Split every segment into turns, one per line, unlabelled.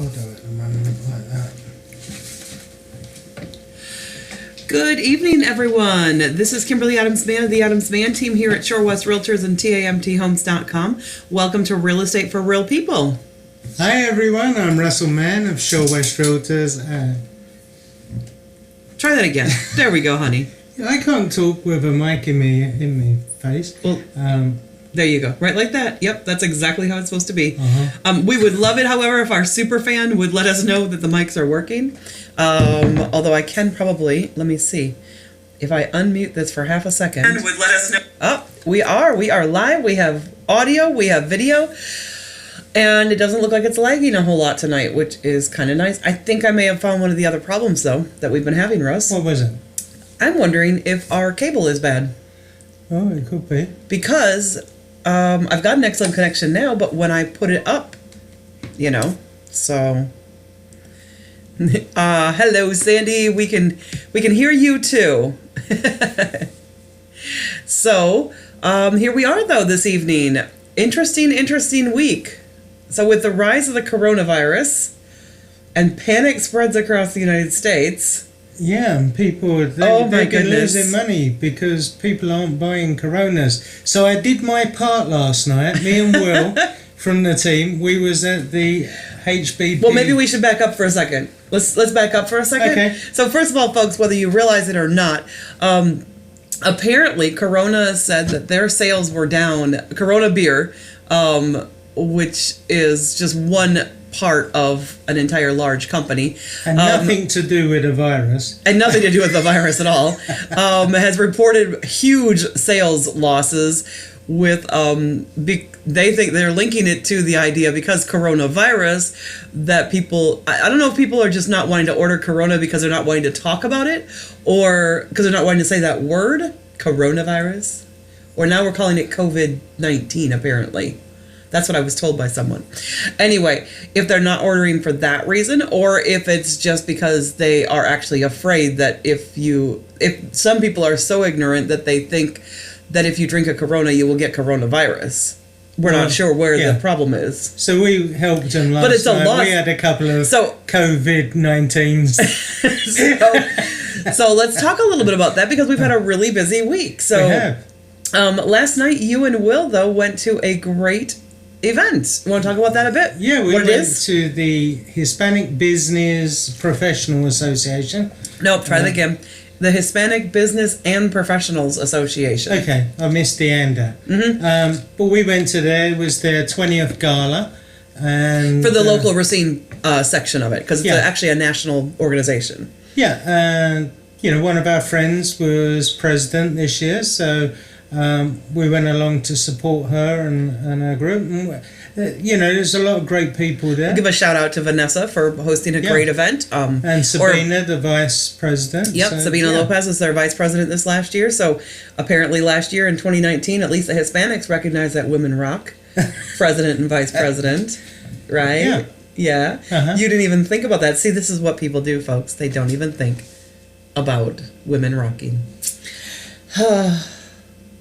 auto at the moment like that.
Good evening, everyone. This is Kimberly Adams Mann of the Adams Mann team here at Shore West Realtors and TAMThomes.com. Welcome to Real Estate for Real People.
Hi everyone, I'm Russell Mann of Shore West Realtors.
Try that again. There we go, honey.
I can't talk with a mic in me face.
Well, there you go. Right like that. Yep, that's exactly how it's supposed to be. We would love it, however, if our super fan would let us know that the mics are working. Although I can probably, let me see. If I unmute this for half a second. And would let us know. Oh, we are live. We have audio, we have video. And it doesn't look like it's lagging a whole lot tonight, which is kind of nice. I think I may have found one of the other problems, though, that we've been having, Russ.
What was it?
I'm wondering if our cable is bad.
Oh, it could be.
Because I've got an excellent connection now, but when I put it up, so... hello, Sandy. We can hear you, too. So, here we are, though, this evening. Interesting week. So with the rise of the coronavirus and panic spreads across the United States.
Yeah, and people, they're losing money because people aren't buying Coronas. So I did my part last night, me and Will from the team. We was at the HBP.
Well, maybe we should back up for a second. Let's back up for a second.
Okay.
So first of all, folks, whether you realize it or not, apparently Corona said that their sales were down. Corona beer, which is just one part of an entire large company.
And nothing to do with a virus.
And nothing to do with the virus at all. Has reported huge sales losses with, they think they're linking it to the idea because coronavirus that people, I don't know if people are just not wanting to order Corona because they're not wanting to talk about it or because they're not wanting to say that word, coronavirus, or now we're calling it COVID-19 apparently. That's what I was told by someone. Anyway, if they're not ordering for that reason, or if it's just because they are actually afraid that if some people are so ignorant that they think that if you drink a Corona, you will get coronavirus. We're not sure where the problem is.
So we helped them last
but it's a
night. We had a couple of COVID-19s.
So let's talk a little bit about that because we've had a really busy week. So
we have.
Last night, you and Will, though, went to a great event. You want to talk about that a bit?
Yeah, we went to the Hispanic Business Professional Association.
No, try that again. The Hispanic Business and Professionals Association.
Okay, I missed the end there. But we went to there. It was their 20th gala. And
for the local Racine section of it, because it's actually a national organization.
Yeah, and one of our friends was president this year, so we went along to support her and her group. And, there's a lot of great people there.
I'll give a shout out to Vanessa for hosting a great event.
And Sabina, the vice president.
Yep, so, Sabina Lopez is their vice president this last year. So apparently last year in 2019, at least the Hispanics recognized that women rock. President and vice president, right? Yeah. You didn't even think about that. See, this is what people do, folks. They don't even think about women rocking.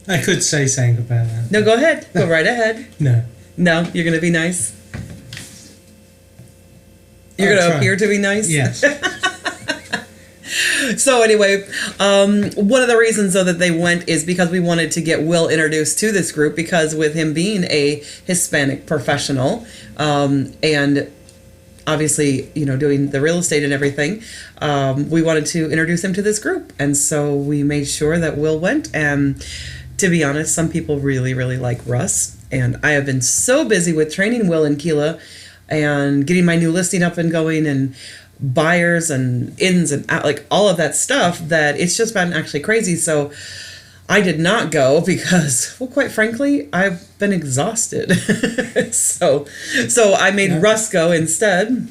I could say something about that.
No, go ahead. Go right ahead. No, you're going to be nice? You're going to appear to be nice?
Yes.
So anyway, one of the reasons, though, that they went is because we wanted to get Will introduced to this group because with him being a Hispanic professional and obviously, doing the real estate and everything, we wanted to introduce him to this group. And so we made sure that Will went. And to be honest, some people really, really like Russ. And I have been so busy with training Will and Keela and getting my new listing up and going and buyers and ins and out, like all of that stuff, that it's just been actually crazy. So I did not go because, well, quite frankly, I've been exhausted. so I made Russ go instead.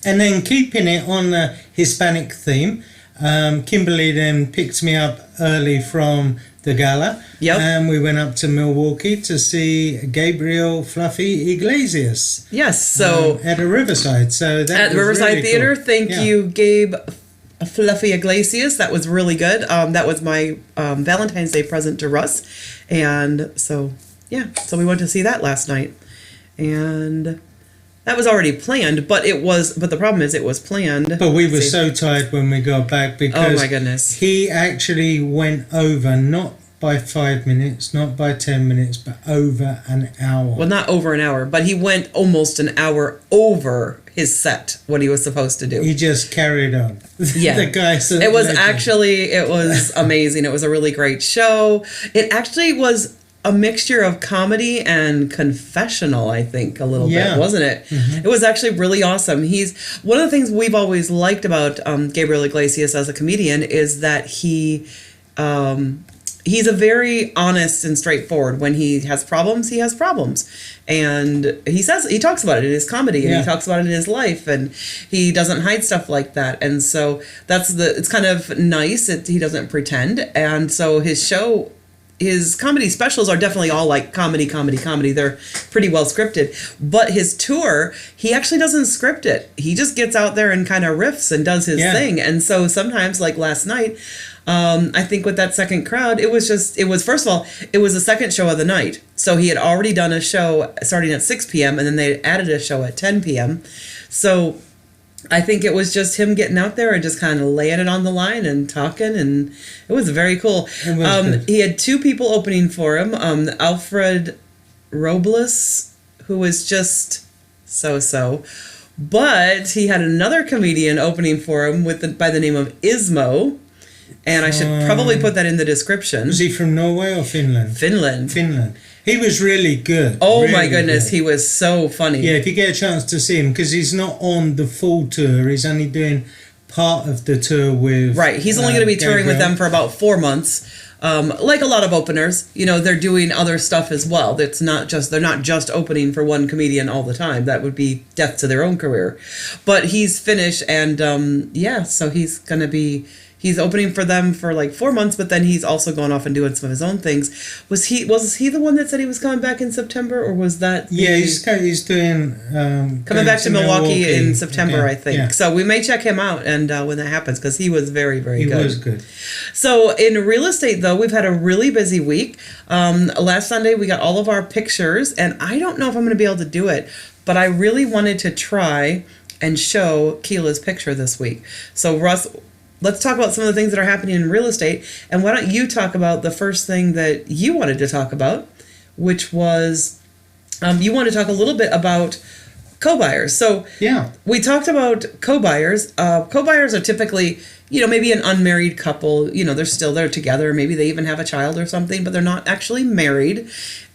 And then keeping it on the Hispanic theme, Kimberly then picked me up early from the gala.
Yep.
And we went up to Milwaukee to see Gabriel Fluffy Iglesias.
Yes, so
at the Riverside. So that
at the Riverside
really
Theater.
Cool.
Thank you, Gabe Fluffy Iglesias. That was really good. That was my Valentine's Day present to Russ, and so we went to see that last night, and that was already planned, but the problem is it was planned.
But we were so tired when we got back because
oh my goodness,
he actually went over not by 5 minutes, not by 10 minutes, but over an hour.
Well, not over an hour, but he went almost an hour over his set, what he was supposed to do.
He just carried on.
Yeah.
The guy said
it was amazing. It was a really great show. It actually was a mixture of comedy and confessional, I think, a little bit, wasn't it? Mm-hmm. It was actually really awesome. He's one of the things we've always liked about Gabriel Iglesias as a comedian is that he's a very honest and straightforward. When he has problems, he has problems. And he talks about it in his comedy, and he talks about it in his life, and he doesn't hide stuff like that. And so it's kind of nice. He doesn't pretend. And so his comedy specials are definitely all like comedy. They're pretty well scripted. But his tour, he actually doesn't script it. He just gets out there and kind of riffs and does his thing. And so sometimes, like last night, I think with that second crowd, it was first of all, it was the second show of the night. So he had already done a show starting at 6 p.m. and then they added a show at 10 p.m. So I think it was just him getting out there and just kind of laying it on the line and talking, and it was very cool. He had two people opening for him, Alfred Robles, who was just so-so, but he had another comedian opening for him by the name of Ismo. And I should probably put that in the description.
Was he from Norway or Finland?
Finland.
He was really good.
Oh
really
my goodness,
good.
He was so funny.
Yeah, if you get a chance to see him, because he's not on the full tour, he's only doing part of the tour with...
Right, he's only going to be touring with them for about 4 months. Like a lot of openers, they're doing other stuff as well. They're not just opening for one comedian all the time. That would be death to their own career. But he's Finnish, and so he's going to be... He's opening for them for like 4 months, but then he's also going off and doing some of his own things. Was he the one that said he was coming back in September, or was that?
He's doing
coming back to Milwaukee in September, I think. Yeah. So we may check him out and when that happens, because he was very, very good.
He was good.
So in real estate, though, we've had a really busy week. Last Sunday we got all of our pictures, and I don't know if I'm going to be able to do it, but I really wanted to try and show Keela's picture this week. So Russ, let's talk about some of the things that are happening in real estate. And why don't you talk about the first thing that you wanted to talk about, which was you want to talk a little bit about co-buyers. So we talked about co-buyers. Co-buyers are typically, maybe an unmarried couple, they're still there together. Maybe they even have a child or something, but they're not actually married.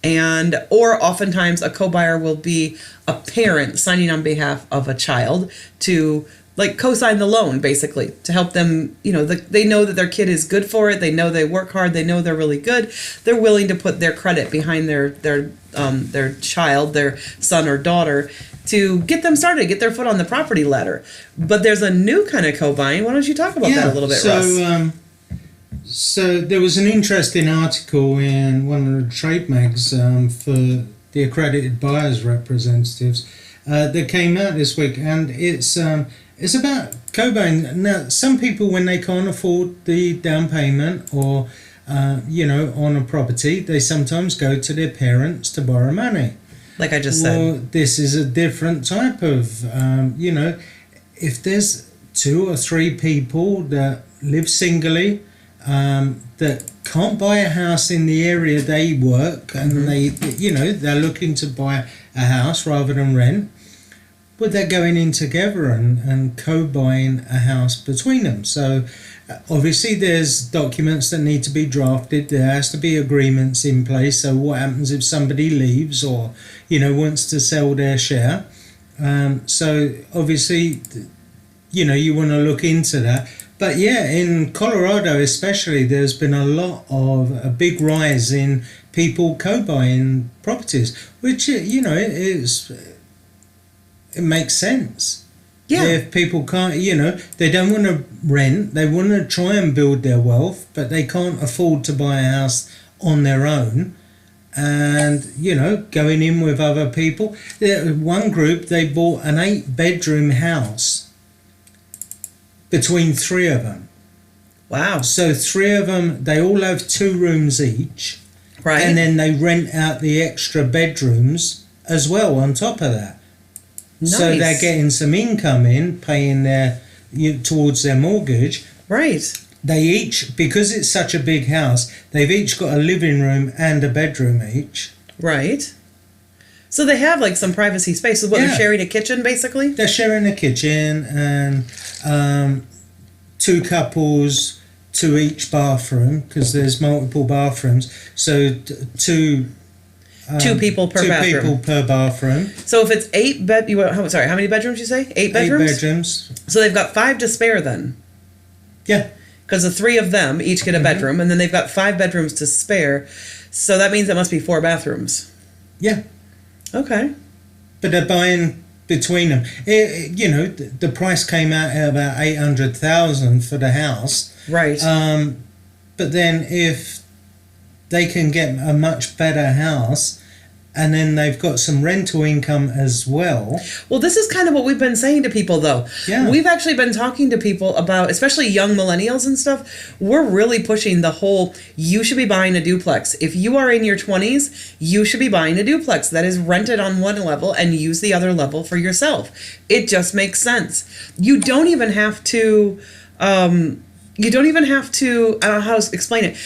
Or oftentimes a co-buyer will be a parent signing on behalf of a child to co-sign the loan, basically, to help them, they know that their kid is good for it. They know they work hard. They know they're really good. They're willing to put their credit behind their child, their son or daughter, to get them started, get their foot on the property ladder. But there's a new kind of co-buying. Why don't you talk about that a little bit, Russ?
So there was an interesting article in one of the trade mags for the accredited buyers representatives that came out this week, and it's about co-buying. Now, some people, when they can't afford the down payment or, on a property, they sometimes go to their parents to borrow money.
Like I just said.
This is a different type of, if there's 2 or 3 people that live singly, that can't buy a house in the area they work, and they're looking to buy a house rather than rent, but they're going in together and co-buying a house between them. So obviously there's documents that need to be drafted. There has to be agreements in place. So what happens if somebody leaves or, wants to sell their share? So obviously, you want to look into that. But in Colorado especially, there's been a big rise in people co-buying properties, which, it makes sense. Yeah. If people can't, they don't want to rent, they want to try and build their wealth, but they can't afford to buy a house on their own. And, going in with other people. One group, they bought an 8-bedroom house between 3 of them.
Wow.
So 3 of them, they all have 2 rooms each.
Right.
And then they rent out the extra bedrooms as well on top of that. So
Nice.
they're getting some income in, paying towards their mortgage.
Right.
They each, because it's such a big house, they've each got a living room and a bedroom each.
Right. So they have like some privacy space. So what,
Yeah.
they're sharing a kitchen basically?
They're sharing a kitchen and 2 couples to each bathroom, because there's multiple bathrooms. So two
people per
2
bathroom.
people per bathroom.
So if it's how many bedrooms you say? 8 bedrooms?
8 bedrooms.
So they've got 5 to spare then.
Yeah.
Because the 3 of them each get a bedroom, and then they've got 5 bedrooms to spare. So that means it must be 4 bathrooms.
Yeah.
Okay.
But they're buying between them. The price came out at about 800,000 for the house.
Right.
But then if they can get a much better house, and then they've got some rental income as well.
Well, this is kind of what we've been saying to people, though.
Yeah.
We've actually been talking to people about, especially young millennials and stuff, we're really pushing the whole, you should be buying a duplex. If you are in your 20s, you should be buying a duplex that is rented on one level and use the other level for yourself. It just makes sense. You don't even have to, I don't know how to explain it.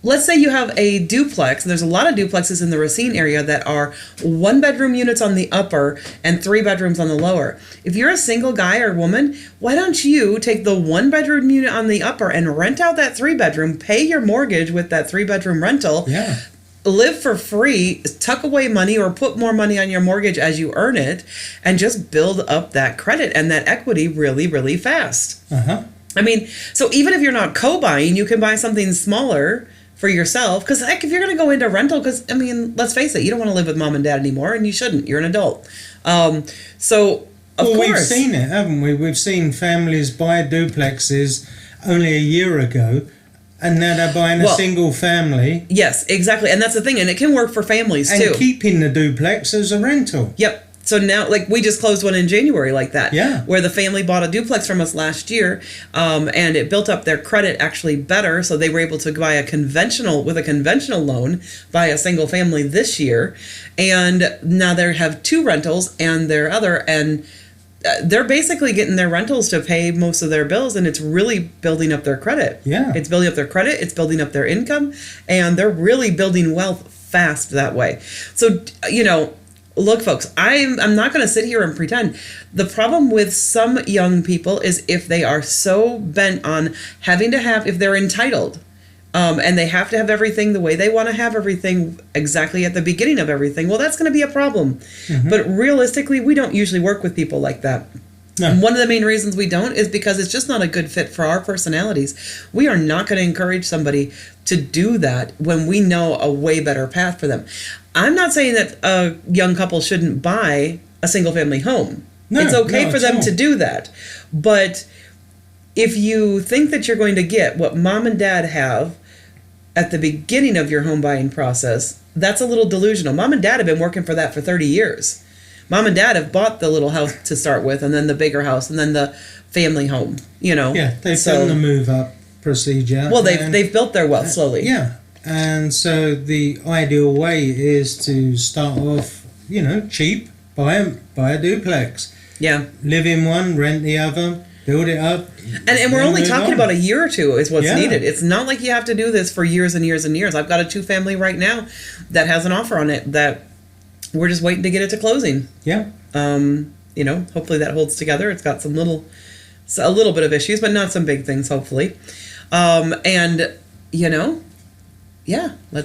Let's say you have a duplex. There's a lot of duplexes in the Racine area that are 1-bedroom units on the upper and 3 bedrooms on the lower. If you're a single guy or woman, why don't you take the 1-bedroom unit on the upper and rent out that 3-bedroom, pay your mortgage with that 3-bedroom rental,
Yeah.
live for free, tuck away money or put more money on your mortgage as you earn it, and just build up that credit and that equity really, really fast.
Uh-huh.
I mean, so even if you're not co-buying, you can buy something smaller for yourself. Because if you're going to go into rental, because, I mean, let's face it, you don't want to live with mom and dad anymore, and you shouldn't. You're an adult. So, of course.
We've seen it, haven't we? We've seen families buy duplexes only a year ago, and now they're buying a single family.
Yes, exactly. And that's the thing. And it can work for families, too.
And keeping the duplex as a rental.
Yep. So now, like, we just closed one in January like that.
Yeah.
Where the family bought a duplex from us last year, and it built up their credit actually better. So they were able to buy a conventional loan, buy a single family this year. And now they have 2 rentals and they're basically getting their rentals to pay most of their bills, and it's really building up their credit.
Yeah.
It's building up their credit, it's building up their income, and they're really building wealth fast that way. So, look, folks, I'm not going to sit here and pretend. The problem with some young people is if they are so bent on if they're entitled, and they have to have everything the way they want to have everything exactly at the beginning of everything, well, that's going to be a problem. Mm-hmm. But realistically, we don't usually work with people like that. No. One of the main reasons we don't is because it's just not a good fit for our personalities. We are not going to encourage somebody to do that when we know a way better path for them. I'm not saying that a young couple shouldn't buy a single family home. No, it's okay for them to do that. But if you think that you're going to get what mom and dad have at the beginning of your home buying process, that's a little delusional. Mom and dad have been working for that for 30 years. Mom and dad have bought the little house to start with, and then the bigger house, and then the family home,
Yeah, they've done the move up procedure.
Well, they've built their wealth slowly.
Yeah, and so the ideal way is to start off, cheap, buy a duplex.
Yeah.
Live in one, rent the other, build it up.
And we're only talking about a year or two is what's needed. It's not like you have to do this for years and years and years. I've got a 2-family right now that has an offer on it that we're just waiting to get it to closing.
Yeah.
Hopefully that holds together. It's got a little bit of issues, but not some big things, hopefully. Let's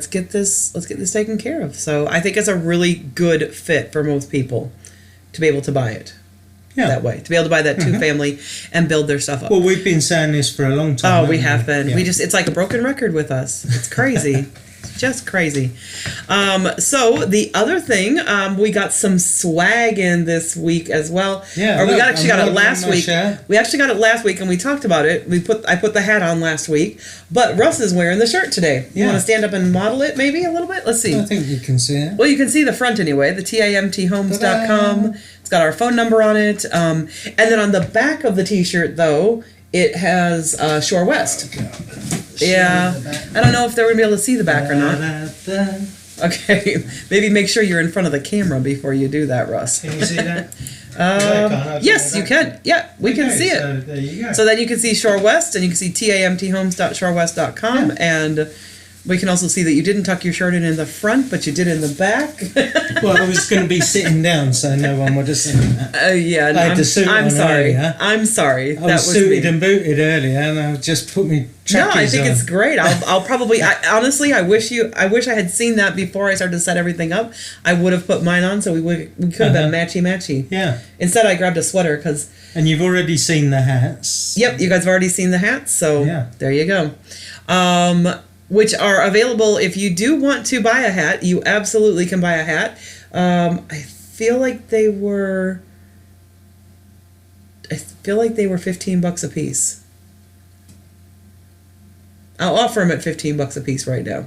get this taken care of. So I think it's a really good fit for most people to be able to buy it. Yeah. That way, to be able to buy that 2-family and build their stuff up.
Well, we've been saying this for a long time.
Oh, we have been. Yeah. It's like a broken record with us. It's crazy. Just crazy. So the other thing, we got some swag in this week as well.
Yeah.
Or we got it last week. We actually got it last week, and we talked about it. I put the hat on last week, but Russ is wearing the shirt today. You want to stand up and model it maybe a little bit? Let's see.
I think you can see it.
Well, you can see the front anyway, the TIMThomes.com. It's got our phone number on it. And then on the back of the t-shirt, though, it has Shore West. Yeah, I don't know if they're going to be able to see the back or not. Okay, maybe make sure you're in front of the camera before you do that, Russ.
Can you see that?
Yes, you can. Yeah, we can see it.
So there you go.
So then you can see Shore West, and you can see tamthomes.shorewest.com, and we can also see that you didn't tuck your shirt in the front, but you did in the back.
Well, I was going to be sitting down, so no one would have seen that.
Yeah,
I had the suit
I'm
on
sorry.
earlier.
I'm sorry.
I was suited and booted earlier, and I just put me trackies
No, I think
on.
it's great. I'll probably. Honestly, I wish I had seen that before I started to set everything up. I would have put mine on, so we could have been matchy.
Yeah.
Instead, I grabbed a sweater because.
And you've already seen the hats.
Yep, you guys have already seen the hats, so
Yeah.
there you go. Which are available if you do want to buy a hat. You absolutely can buy a hat. I feel like they were $15 a piece. I'll offer them at $15 a piece right now.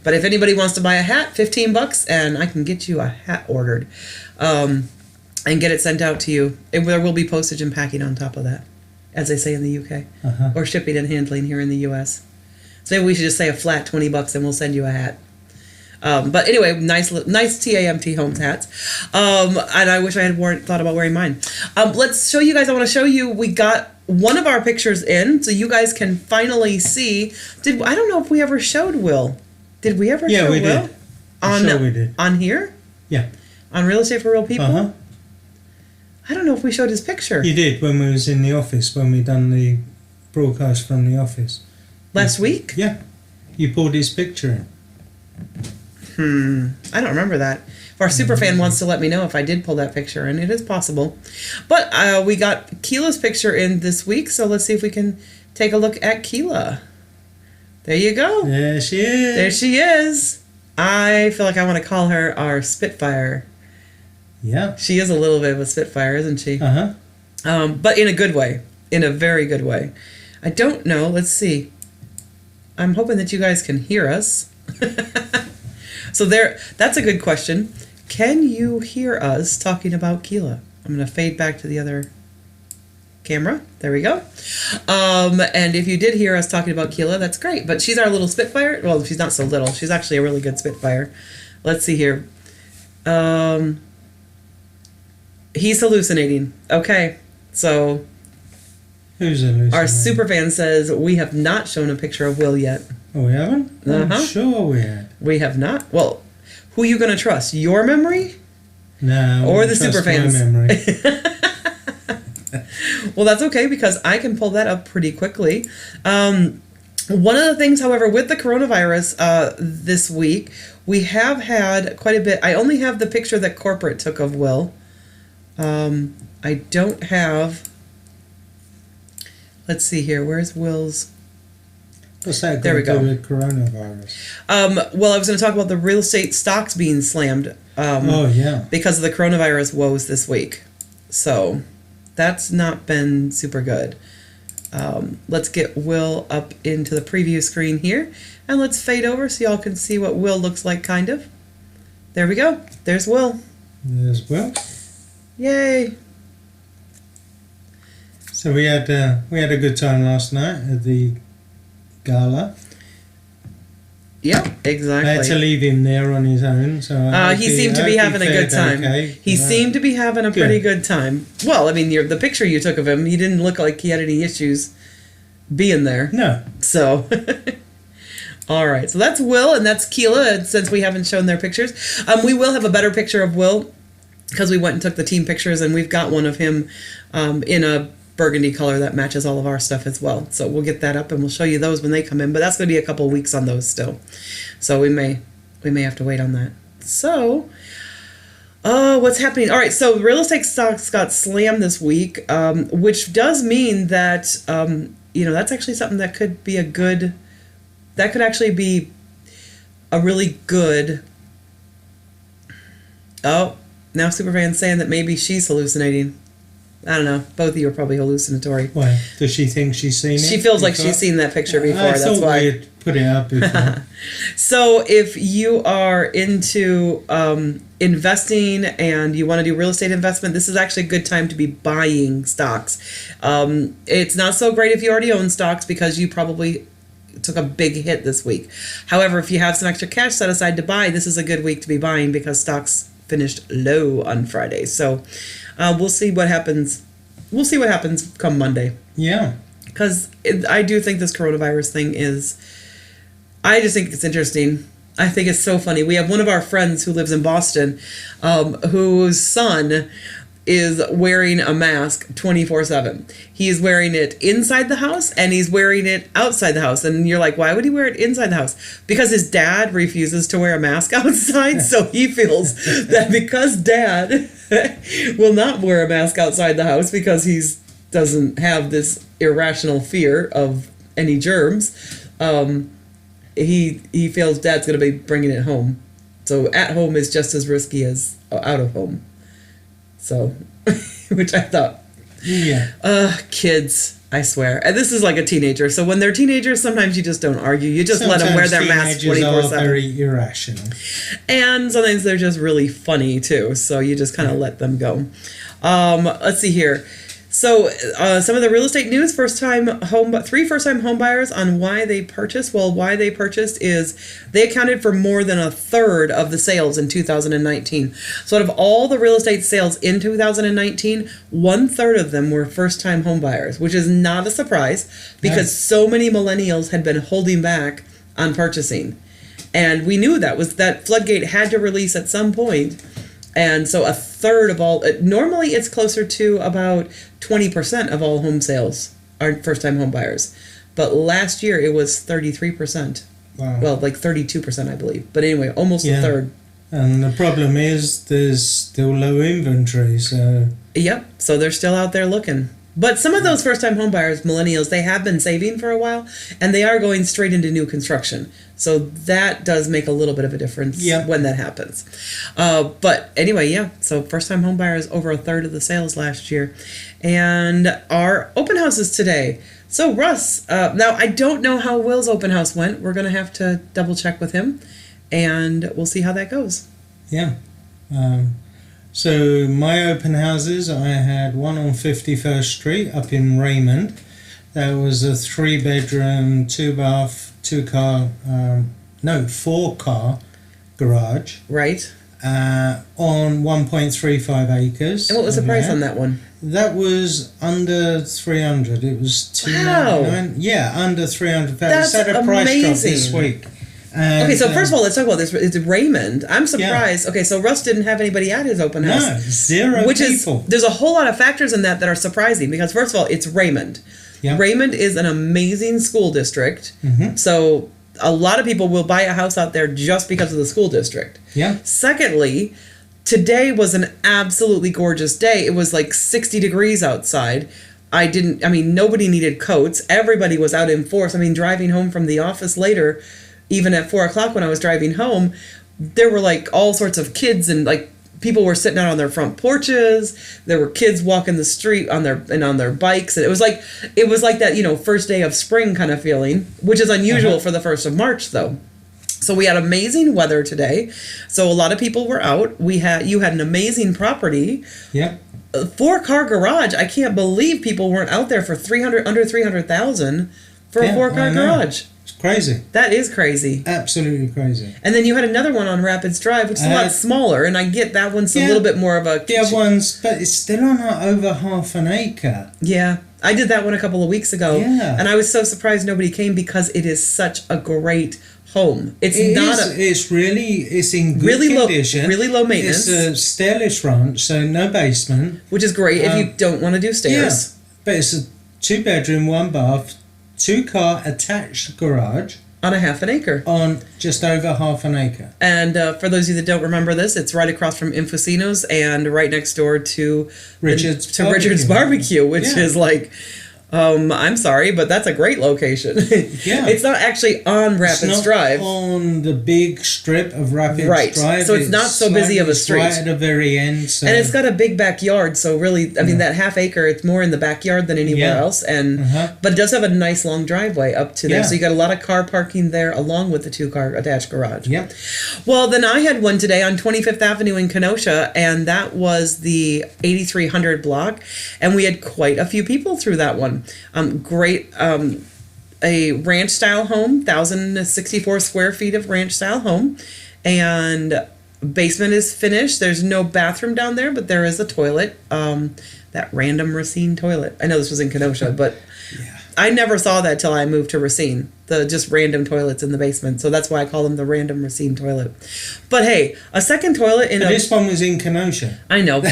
But if anybody wants to buy a hat, $15, and I can get you a hat ordered, and get it sent out to you. And there will be postage and packing on top of that, as they say in the UK, or shipping and handling here in the US. So maybe we should just say a flat $20 and we'll send you a hat. But anyway, nice TAMT Homes hats. And I wish I had thought about wearing mine. Let's show you guys. I want to show you. We got one of our pictures in, so you guys can finally see. I don't know if we ever showed Will. Did we ever?
Yeah,
show
we
Will?
did. Sure, we did.
On here?
Yeah.
On Real Estate for Real People?
Uh-huh.
I don't know if we showed his picture.
You did when we was in the office, when we done the broadcast from the office.
Last week?
Yeah. You pulled his picture in.
I don't remember that. If our superfan wants to let me know if I did pull that picture, and it is possible. But we got Keela's picture in this week, so let's see if we can take a look at Keela. There you go.
There she is.
There she is. I feel like I want to call her our Spitfire.
Yeah.
She is a little bit of a Spitfire, isn't she?
Uh-huh.
But in a good way. In a very good way. I don't know. Let's see. I'm hoping that you guys can hear us. So that's a good question. Can you hear us talking about Keela? I'm going to fade back to the other camera. There we go. And if you did hear us talking about Keela, that's great. But she's our little Spitfire. Well, she's not so little. She's actually a really good Spitfire. Let's see here. He's hallucinating. Okay. So
Who's hallucinating?
our superfan says we have not shown a picture of Will yet.
Oh, we haven't? I'm sure we had.
We have not. Well, who are you going to trust? Your memory?
No.
Or the
trust
superfans?
my memory.
Well, that's okay because I can pull that up pretty quickly. One of the things, however, with the coronavirus this week, we have had quite a bit. I only have the picture that corporate took of Will. I don't have. Let's see here. Where's Will's?
What's that
There we
got to
go.
do with coronavirus?
Well, I was going to talk about the real estate stocks being slammed.
Oh, yeah.
Because of the coronavirus woes this week. So that's not been super good. Let's get Will up into the preview screen here. And let's fade over so y'all can see what Will looks like, kind of. There we go. There's Will.
There's Will.
Yay.
So we had a good time last night at the gala.
Yep, exactly.
I had to leave him there on his own, so
he seemed to be having a good time. He seemed to be having a pretty good time. Well, I mean, the picture you took of him, he didn't look like he had any issues being there.
No.
So, all right. So that's Will and that's Keela. Since we haven't shown their pictures, we will have a better picture of Will because we went and took the team pictures, and we've got one of him in a burgundy color that matches all of our stuff as well. So we'll get that up and we'll show you those when they come in, but that's going to be a couple of weeks on those still. So we may have to wait on that. So what's happening? All right, so real estate stocks got slammed this week, which does mean that that's actually something that could be that could actually be a really good. Oh, now Superfan's saying that maybe she's hallucinating. I don't know. Both of you are probably hallucinatory.
Why? Does she think she's seen it?
She feels like she's seen that picture before. That's why.
We had put it up before.
So if you are into investing and you want to do real estate investment, this is actually a good time to be buying stocks. It's not so great if you already own stocks because you probably took a big hit this week. However, if you have some extra cash set aside to buy, this is a good week to be buying because stocks finished low on Friday. So We'll see what happens. We'll see what happens come Monday.
Yeah.
Because I do think this coronavirus thing is, I just think it's interesting. I think it's so funny. We have one of our friends who lives in Boston, whose son is wearing a mask 24/7. He's wearing it inside the house and he's wearing it outside the house. And you're like, why would he wear it inside the house? Because his dad refuses to wear a mask outside. So he feels that because dad will not wear a mask outside the house because he doesn't have this irrational fear of any germs, he feels dad's going to be bringing it home. So at home is just as risky as out of home. So, which I thought, kids, I swear. And this is like a teenager. So when they're teenagers, sometimes you just don't argue. You just let them wear their mask 24/7.
Very irrational.
And sometimes they're just really funny too. So you just kind of let them go. Let's see here. So some of the real estate news, three first-time home buyers on why they purchased. Well, why they purchased is they accounted for more than a third of the sales in 2019. So out of all the real estate sales in 2019, 1/3 of them were first-time home buyers, which is not a surprise because so many millennials had been holding back on purchasing. And we knew that floodgate had to release at some point. And so a third of all, normally it's closer to about 20% of all home sales are first-time home buyers. But last year it was 33%.
Wow.
Well, like 32%, I believe. But anyway, almost a third.
And the problem is there's still low inventory, so...
Yep, so they're still out there looking. But some of those first-time home buyers, millennials, they have been saving for a while, and they are going straight into new construction. So that does make a little bit of a difference when that happens. But anyway, so first-time home buyers, over a third of the sales last year. And our open houses today. So Russ, now I don't know how Will's open house went. We're going to have to double-check with him, and we'll see how that goes.
Yeah. So my open houses, I had one on 51st Street up in Raymond. That was a 3-bedroom, 2-bath, 4-car garage.
Right.
On 1.35 acres.
And what was the price on that one?
That was under 300. It was 299. Yeah, under 300.
That's
had a price
amazing.
drop this week. And,
okay, so first of all, let's talk about this. It's Raymond. I'm surprised. Yeah. Okay, so Russ didn't have anybody at his open house.
No, 0 people.
There's a whole lot of factors in that are surprising because first of all, it's Raymond. Yeah. Raymond is an amazing school district. Mm-hmm. So a lot of people will buy a house out there just because of the school district.
Yeah.
Secondly, today was an absolutely gorgeous day. It was like 60 degrees outside. Nobody needed coats. Everybody was out in force. Driving home from the office later, even at 4:00 when I was driving home, there were like all sorts of kids and like people were sitting out on their front porches. There were kids walking the street on their bikes, and it was like that, first day of spring kind of feeling, which is unusual for the 1st of March though. So we had amazing weather today. So a lot of people were out. You had an amazing property.
Yeah.
A 4-car garage. I can't believe people weren't out there for under $300,000 for a 4-car garage.
It's crazy.
That is crazy.
Absolutely crazy.
And then you had another one on Rapids Drive, which is a lot smaller, and I get that one's a little bit more of a...
The other one's, but it's still on over half an acre.
Yeah. I did that one a couple of weeks ago.
Yeah.
And I was so surprised nobody came because it is such a great home. It's in good condition. Really low maintenance.
It's a stairless ranch, so no basement.
Which is great if you don't want to do stairs.
Yeah. But it's a 2-bedroom, 1-bath, 2-car attached garage.
On a half an acre.
On just over half an acre.
And for those of you that don't remember this, it's right across from Infocinos and right next door to Richard's Barbecue, which is like... I'm sorry, but that's a great location.
Yeah.
It's not actually on Rapids Drive.
On the big strip of Rapids Drive.
So it's not so busy of a street.
Right at the very end. So.
And it's got a big backyard, so really, that half acre, it's more in the backyard than anywhere else. And But it does have a nice long driveway up to there. So you got a lot of car parking there along with the 2-car attached garage.
Yeah.
Well, then I had one today on 25th Avenue in Kenosha, and that was the 8300 block. And we had quite a few people through that one. Great, a ranch style home, 1,064 square feet of ranch style home, and Basement is finished. There's no bathroom down there, but there is a toilet. That random Racine toilet. I know this was in Kenosha, but
Yeah.
I never saw that till I moved to Racine. The just random toilets in the basement. So that's why I call them the random Racine toilet. But hey, a second toilet in
But this one was in Kenosha.
I know.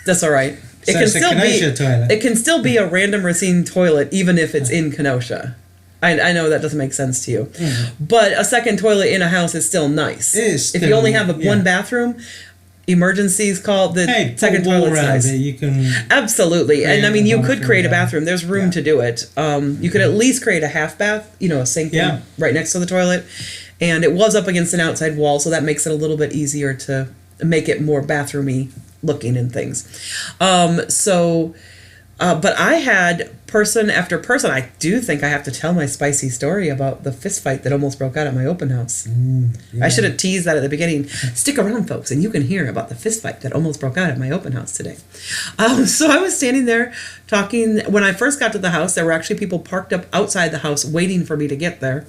That's all right.
So it's a Kenosha toilet.
It can still be a random Racine toilet even if it's in Kenosha. I know that doesn't make sense to you. But a second toilet in a house is still nice.
It is
if you
still,
only have
yeah.
one bathroom, emergencies call the
Hey,
second
put a wall
toilet's
around
nice.
it, you can.
Absolutely. And I mean, you could create a bathroom. There's room
Yeah.
to do it. You could at least create a half bath, a sink
Yeah.
right next to the toilet. And it was up against an outside wall, so that makes it a little bit easier to make it more bathroomy looking and things. But I had person after person. I do think I have to tell my spicy story about the fist fight that almost broke out at my open house. I should have teased that at the beginning. Stick around, folks, and you can hear about the fist fight that almost broke out at my open house today. So I was standing there talking. When I first got to the house, there were actually people parked up outside the house waiting for me to get there.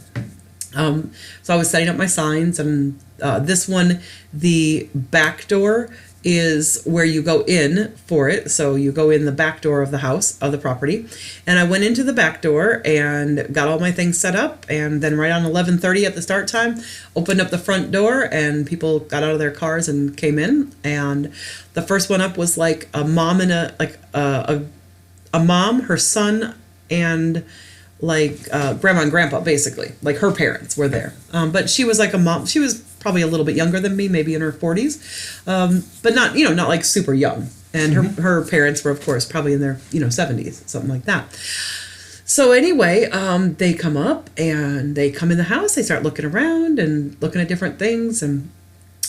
So I was setting up my signs, and this one, the back door is where you go in for it. So you go in the back door of the house, of the property. And I went into the back door and got all my things set up. And then right on 11:30 at the start time, opened up the front door and people got out of their cars and came in. And the first one up was like a mom and a mom, her son, and like grandma and grandpa, basically. Like her parents were there. But she was like a mom. She was probably a little bit younger than me, maybe in her 40s, but not like super young. And her parents were, of course, probably in their 70s, something like that. So anyway, they come up and they come in the house. They start looking around and looking at different things, and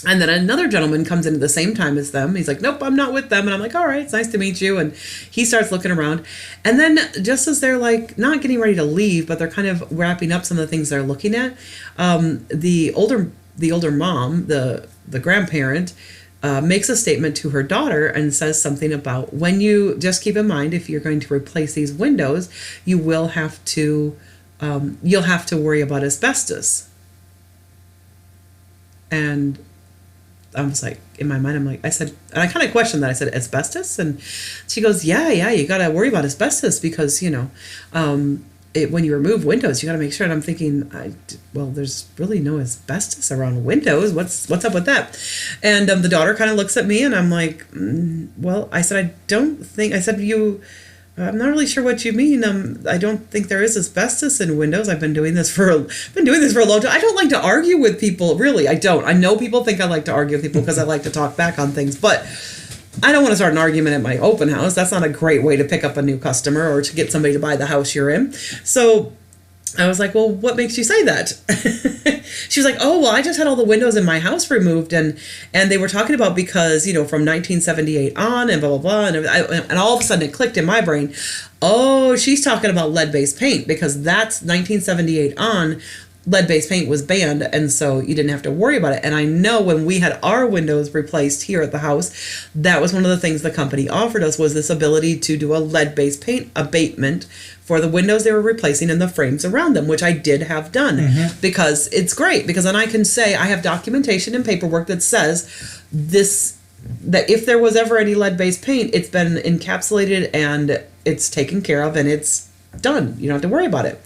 then another gentleman comes in at the same time as them. He's like, nope, I'm not with them. And I'm like, all right, it's nice to meet you. And he starts looking around. And then just as they're like not getting ready to leave, but they're kind of wrapping up some of the things they're looking at, the older mom, the grandparent, makes a statement to her daughter and says something about, when you just keep in mind, if you're going to replace these windows, you will have to, you'll have to worry about asbestos. And I was like, in my mind, I said, and I kind of questioned that. I said, asbestos? And she goes, yeah, you got to worry about asbestos because, when you remove windows, you got to make sure. And I'm thinking, well, there's really no asbestos around windows. What's up with that? And the daughter kind of looks at me and I'm like, well, I said, I'm not really sure what you mean. I don't think there is asbestos in windows. I've been doing this for a long time. I don't like to argue with people. Really, I don't. I know people think I like to argue with people because I like to talk back on things, but I don't want to start an argument at my open house. That's not a great way to pick up a new customer or to get somebody to buy the house you're in. So I was like, well, what makes you say that? She was like, oh, well, I just had all the windows in my house removed. And they were talking about because, from 1978 on and blah, blah, blah. And all of a sudden it clicked in my brain. Oh, she's talking about lead-based paint because that's 1978 on. Lead-based paint was banned, and so you didn't have to worry about it. And I know when we had our windows replaced here at the house, that was one of the things the company offered us was this ability to do a lead-based paint abatement for the windows they were replacing and the frames around them, which I did have done because it's great. Because then I can say I have documentation and paperwork that says that if there was ever any lead-based paint, it's been encapsulated and it's taken care of and it's done. You don't have to worry about it.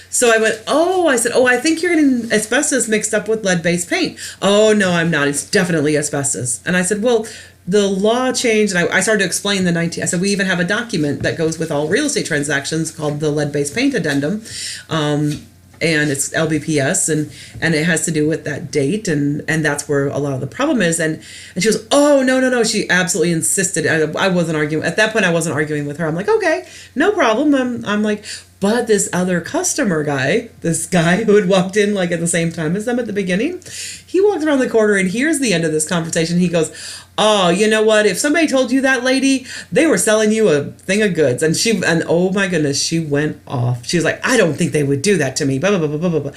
So I went, I think you're getting asbestos mixed up with lead-based paint. Oh, no, I'm not. It's definitely asbestos. And I said, well, the law changed. And I started to explain I said, we even have a document that goes with all real estate transactions called the lead-based paint addendum. And it's LBPS, and it has to do with that date, and that's where a lot of the problem is. And she goes, oh, no. She absolutely insisted. I wasn't arguing. At that point, I wasn't arguing with her. I'm like, okay, no problem. I'm like, but this other customer guy, this guy who had walked in like at the same time as them at the beginning, he walked around the corner and here's the end of this conversation. He goes, oh, you know what? If somebody told you that, lady, they were selling you a thing of goods. And oh my goodness, she went off. She was like, I don't think they would do that to me. Blah, blah, blah, blah, blah, blah.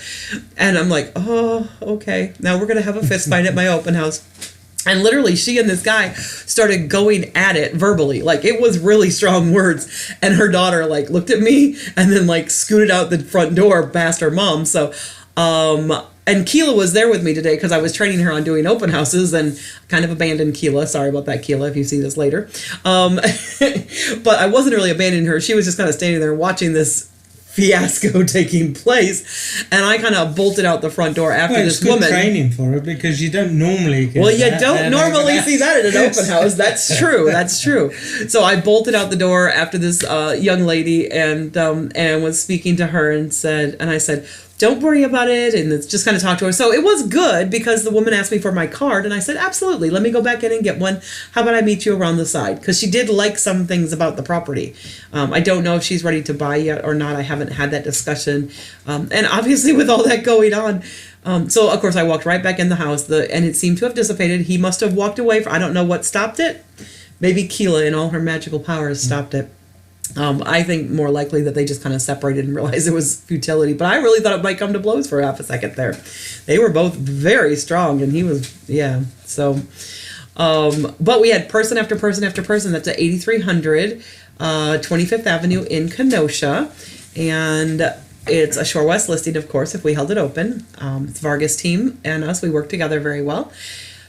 And I'm like, oh, okay. Now we're going to have a fist fight at my open house. And literally, she and this guy started going at it verbally. Like, it was really strong words. And her daughter, looked at me and then, scooted out the front door past her mom. So, And Keela was there with me today because I was training her on doing open houses and kind of abandoned Keela. Sorry about that, Keela, if you see this later. But I wasn't really abandoning her. She was just kind of standing there watching this fiasco taking place, and I kind of bolted out the front door after this woman.
It's good training for her because you don't normally get
don't normally see that at an open house. That's true. That's true. So I bolted out the door after this young lady and was speaking to her and I said, don't worry about it, and just kind of talked to her. So it was good because the woman asked me for my card, and I said, absolutely, let me go back in and get one. How about I meet you around the side? Because she did like some things about the property. I don't know if she's ready to buy yet or not. I haven't had that discussion. And obviously with all that going on, so of course I walked right back in the house, and it seemed to have dissipated. He must have walked away. I don't know what stopped it. Maybe Keela and all her magical powers stopped it. I think more likely that they just kind of separated and realized it was futility. But I really thought it might come to blows for half a second there. They were both very strong, and he was, so. But we had person after person after person. That's at 8300 25th Avenue in Kenosha. And it's a Shore West listing, of course, if we held it open. It's Vargas team and us. We work together very well.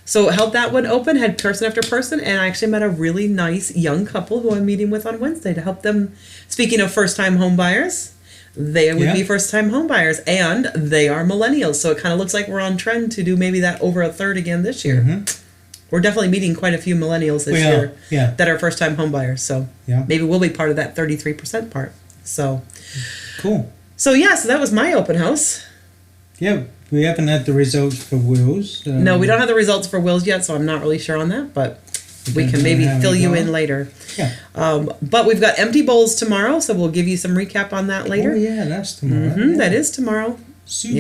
So held that one open, had person after person, and I actually met a really nice young couple who I'm meeting with on Wednesday to help them. Speaking of first-time home buyers, they would be first-time home buyers, and they are millennials. So it kind of looks like we're on trend to do maybe that over a third again this year. Mm-hmm. We're definitely meeting quite a few millennials this year that are first-time home buyers. So maybe we'll be part of that 33% part. So
cool.
So so that was my open house.
Yeah. We haven't had the results for Will's.
No, we don't have the results for Will's yet, so I'm not really sure on that, but we can maybe fill you in later.
Yeah.
But we've got empty bowls tomorrow, so we'll give you some recap on that later.
Oh, yeah, that's tomorrow.
Mm-hmm, yeah. That is tomorrow.
Soup.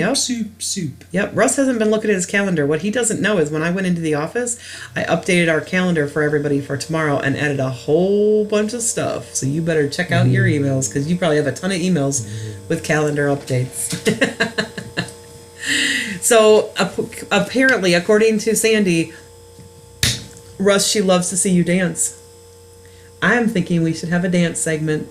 Yep, Russ hasn't been looking at his calendar. What he doesn't know is when I went into the office, I updated our calendar for everybody for tomorrow and added a whole bunch of stuff. So you better check out your emails, because you probably have a ton of emails with calendar updates. So apparently, according to Sandy, Russ, she loves to see you dance. I'm thinking we should have a dance segment.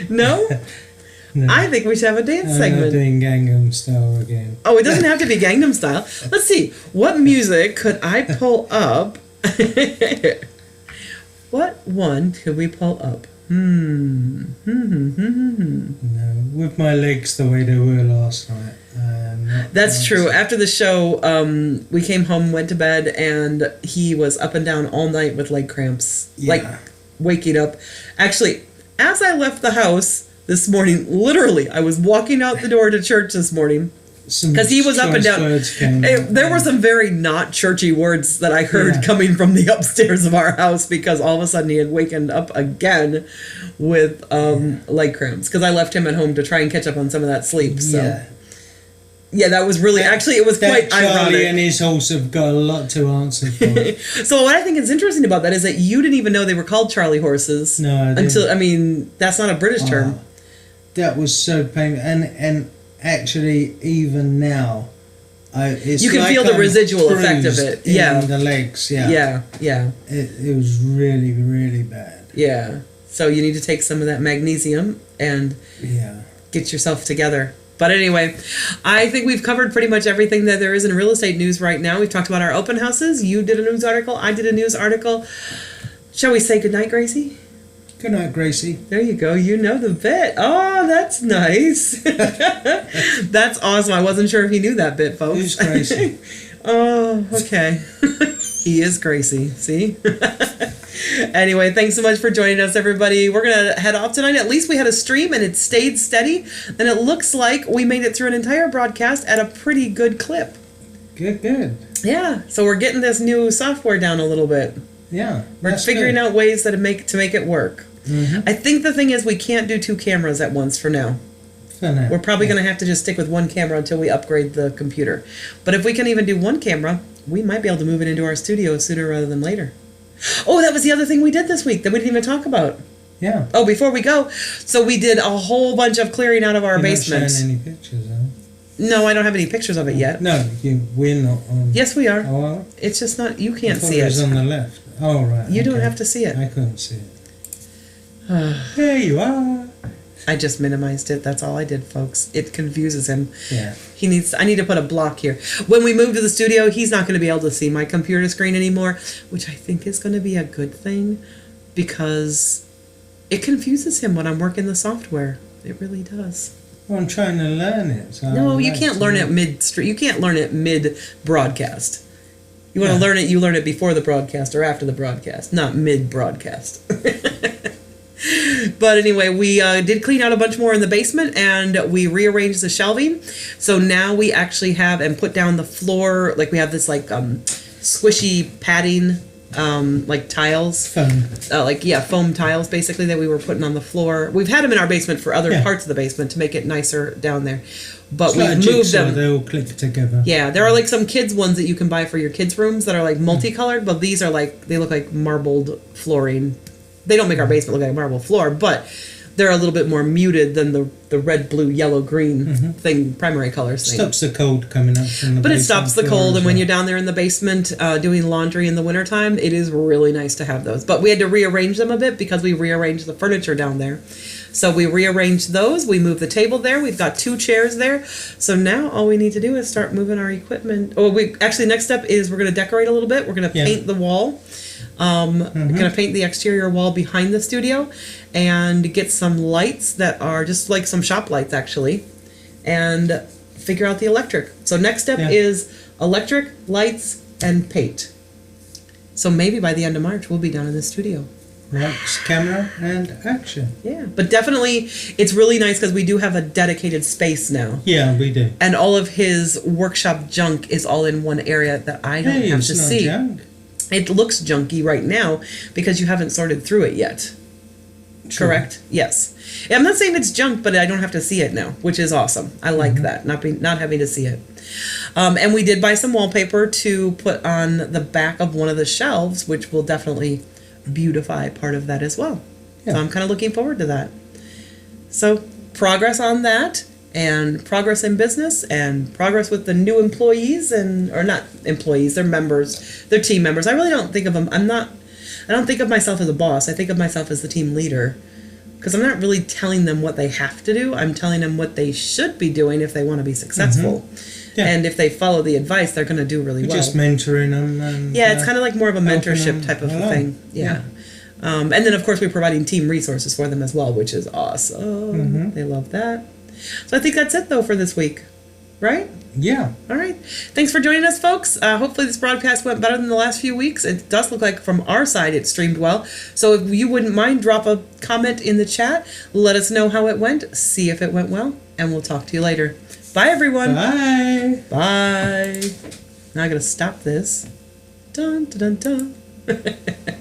No? No? I think we should have a dance segment.
I'm not doing Gangnam Style again.
Oh, it doesn't have to be Gangnam Style. Let's see. What music could I pull up? What one could we pull up? No,
with my legs the way they were last night.
That's true. After the show, we came home, went to bed, and he was up and down all night with leg cramps. Yeah. Like, waking up. Actually, as I left the house this morning, literally, I was walking out the door to church this morning. Because he was up and down. There were some very not churchy words that I heard coming from the upstairs of our house, because all of a sudden he had wakened up again with leg cramps. Because I left him at home to try and catch up on some of that sleep. So that was really, actually, it was quite ironic.
Charlie and his horse have got a lot to answer for.
So what I think is interesting about that is that you didn't even know they were called Charlie horses.
No, I didn't.
I mean, that's not a British term.
That was so painful. And actually, even now, it's
you can
like
feel the residual effect of it.
In the legs.
Yeah.
It was really, really bad.
Yeah. So you need to take some of that magnesium and get yourself together. But anyway, I think we've covered pretty much everything that there is in real estate news right now. We've talked about our open houses. You did a news article. I did a news article. Shall we say goodnight, Gracie?
Good night, Gracie.
There you go. You know the bit. Oh, that's nice. That's awesome. I wasn't sure if he knew that bit, folks.
Who's Gracie?
Oh, okay. He is Gracie. See? Anyway, thanks so much for joining us, everybody. We're going to head off tonight. At least we had a stream and it stayed steady. And it looks like we made it through an entire broadcast at a pretty good clip.
Good.
Yeah. So we're getting this new software down a little bit.
Yeah.
We're figuring out ways to make it work. Mm-hmm. I think the thing is we can't do two cameras at once for now. We're probably going to have to just stick with one camera until we upgrade the computer. But if we can even do one camera, we might be able to move it into our studio sooner rather than later. Oh, that was the other thing we did this week that we didn't even talk about.
Yeah.
Oh, before we go, so we did a whole bunch of clearing out of our basement.
You're not showing any pictures, huh?
No, I don't have any pictures of it yet.
No, we're not on.
Yes, we are.
Oh, well,
it's just not, you can't see
it. It was on the left. Oh, right.
You don't have to see it.
I couldn't see it. There you are.
I just minimized it. That's all I did, folks. It confuses him.
Yeah.
I need to put a block here. When we move to the studio, he's not going to be able to see my computer screen anymore, which I think is going to be a good thing because it confuses him when I'm working the software. It really does.
Well, I'm trying to learn it. So
No, you can't learn it you can't learn it mid broadcast. You want to learn it, you learn it before the broadcast or after the broadcast, not mid broadcast. But anyway, we did clean out a bunch more in the basement and we rearranged the shelving. So now we actually have and put down the floor, like we have this like squishy padding, like tiles.
Foam.
Foam tiles basically that we were putting on the floor. We've had them in our basement for other
Yeah.
parts of the basement to make it nicer down there. But
It's
we
like a
moved
jigsaw,
them.
they all click together.
Yeah, there are like some kids ones that you can buy for your kids' rooms that are like multicolored, but these are like, they look like marbled flooring. They don't make our basement look like a marble floor, but they're a little bit more muted than the red, blue, yellow, green thing, primary colors thing.
Stops the cold coming up from the
But it
basement
stops the
floor
cold,
as
and when
well.
you're down there in the basement doing laundry in the wintertime, it is really nice to have those. But we had to rearrange them a bit because we rearranged the furniture down there. So we rearranged those, we moved the table there, we've got 2 chairs there. So now all we need to do is start moving our equipment. Oh, next step is we're going to decorate a little bit. We're going to paint the wall. We're going to paint the exterior wall behind the studio and get some lights that are just like some shop lights actually, and figure out the electric. So next step is electric, lights, and paint. So maybe by the end of March we'll be done in the studio.
Lights, camera, and action.
Yeah, but definitely it's really nice because we do have a dedicated space now.
Yeah, we do.
And all of his workshop junk is all in one area that I don't have to
it's not
see.
junk.
It looks junky right now because you haven't sorted through it yet.
True.
Correct? Yes. I'm not saying it's junk, but I don't have to see it now, which is awesome. I like that, not having to see it. And we did buy some wallpaper to put on the back of one of the shelves, which will definitely beautify part of that as well.
Yeah.
So I'm kind of looking forward to that. So progress on that, and progress in business, and progress with the new employees, or not employees, they're members, they're team members. I really don't think of them. I don't think of myself as a boss. I think of myself as the team leader, because I'm not really telling them what they have to do. I'm telling them what they should be doing if they want to be successful.
Yeah.
And if they follow the advice, they're going to do really well.
Just mentoring them. And,
Yeah, it's kind of like more of a
helping
mentorship
them
type of a
along.
thing. Yeah. And then, of course, we're providing team resources for them as well, which is awesome. They love that. So I think that's it, though, for this week. Right?
Yeah.
All right. Thanks for joining us, folks. Hopefully this broadcast went better than the last few weeks. It does look like from our side it streamed well. So if you wouldn't mind, drop a comment in the chat. Let us know how it went. See if it went well. And we'll talk to you later. Bye, everyone.
Bye.
Bye. Now I gotta stop this. Dun, dun, dun, dun.